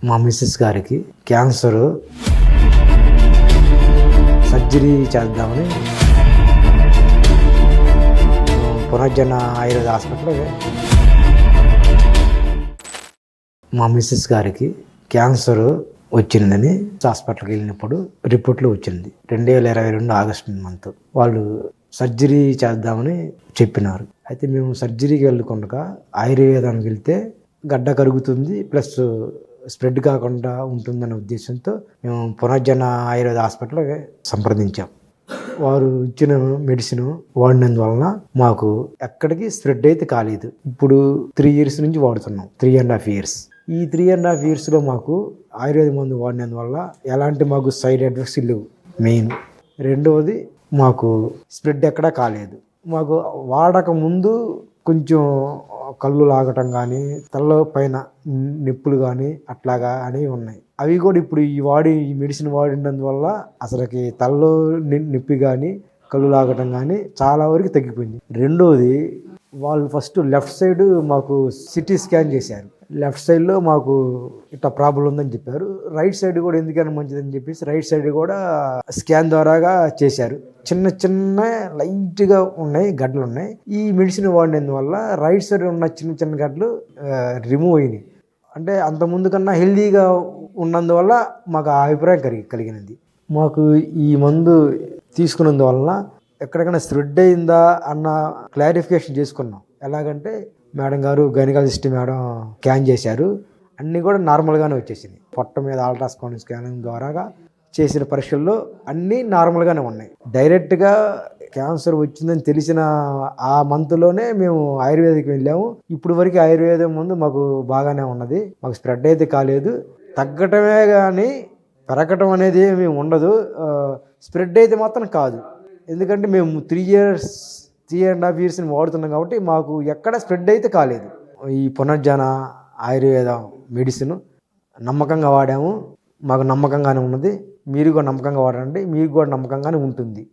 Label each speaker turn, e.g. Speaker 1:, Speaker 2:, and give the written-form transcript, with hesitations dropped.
Speaker 1: మా మిస్సెస్ గారికి cancer surgery చేద్దామని పునర్జన ఆయుర్వేద హాస్పిటల్. మా మిస్సెస్ గారికి క్యాన్సర్ వచ్చిందని హాస్పిటల్కి వెళ్ళినప్పుడు రిపోర్ట్లో వచ్చింది 2022 ఆగస్టు మంత్. వాళ్ళు సర్జరీ చేద్దామని చెప్పినారు. అయితే మేము సర్జరీకి వెళ్ళకుండా ఆయుర్వేదానికి వెళ్తే గడ్డ కరుగుతుంది, ప్లస్ స్ప్రెడ్ కాకుండా ఉంటుందనే ఉద్దేశంతో మేము పునర్జన ఆయుర్వేద హాస్పిటల్ సంప్రదించాం. వారు ఇచ్చిన మెడిసిన్ వాడినందువలన మాకు ఎక్కడికి స్ప్రెడ్ అయితే కాలేదు. ఇప్పుడు 3 years నుంచి వాడుతున్నాం, 3.5 years. ఈ 3.5 yearsలో మాకు ఆయుర్వేద మందు వాడినందువల్ల ఎలాంటి మాకు సైడ్ ఎఫెక్ట్స్ లేవు. మెయిన్ రెండవది, మాకు స్ప్రెడ్ ఎక్కడా కాలేదు. మాకు వాడక ముందు కొంచెం కళ్ళు లాగటం కానీ, తల పైన నొప్పులు కానీ అట్లాగా అనేవి ఉన్నాయి. అవి కూడా ఇప్పుడు ఈ మెడిసిన్ వాడినందువల్ల అసలుకి తలలో నొప్పి కానీ, కళ్ళు లాగటం కానీ చాలా వరకు తగ్గిపోయింది. రెండోది, వాళ్ళు ఫస్ట్ లెఫ్ట్ సైడ్ మాకు సిటీ స్కాన్ చేశారు. లెఫ్ట్ సైడ్లో మాకు ఇట్లా ప్రాబ్లం ఉందని చెప్పారు. రైట్ సైడ్ కూడా ఎందుకైనా మంచిదని చెప్పేసి రైట్ సైడ్ కూడా స్కాన్ ద్వారాగా చేశారు. చిన్న చిన్న లైట్గా ఉన్నాయి, గడ్డలు ఉన్నాయి. ఈ మెడిసిన్ వాడినందువల్ల రైట్ సైడ్ ఉన్న చిన్న చిన్న గడ్డలు రిమూవ్ అయినాయి. అంటే అంతకుముందు కన్నా హెల్దీగా ఉన్నందువల్ల మాకు ఆ అభిప్రాయం కలిగినది. మాకు ఈ మందు తీసుకున్నందువలన ఎక్కడికైనా స్ప్రెడ్ అయిందా అన్న క్లారిఫికేషన్ చేసుకున్నాం. ఎలాగంటే మేడం గారు, గైనకాలజిస్ట్ మేడం స్కాన్ చేశారు. అన్నీ కూడా నార్మల్గానే వచ్చేసింది. పొట్ట మీద అల్ట్రాసౌండ్ స్కానింగ్ ద్వారాగా చేసిన పరీక్షల్లో అన్నీ నార్మల్గానే ఉన్నాయి. డైరెక్ట్గా క్యాన్సర్ వచ్చిందని తెలిసిన ఆ మంత్లోనే మేము ఆయుర్వేదికి వెళ్ళాము. ఇప్పుడు వరకు ఆయుర్వేదం ముందు మాకు బాగానే ఉన్నది. మాకు స్ప్రెడ్ అయితే కాలేదు. తగ్గటమే కానీ పెరగటం అనేది ఏమీ ఉండదు. స్ప్రెడ్ అయితే మాత్రం కాదు. ఎందుకంటే మేము 3.5 years వాడుతున్నాం కాబట్టి మాకు ఎక్కడ స్ప్రెడ్ అయితే కాలేదు. ఈ పునర్జన ఆయుర్వేద మెడిసిన్ నమ్మకంగా వాడాము. మాకు నమ్మకంగానే ఉన్నది. మీరు కూడా నమ్మకంగా వాడండి, మీకు కూడా నమ్మకంగానే ఉంటుంది.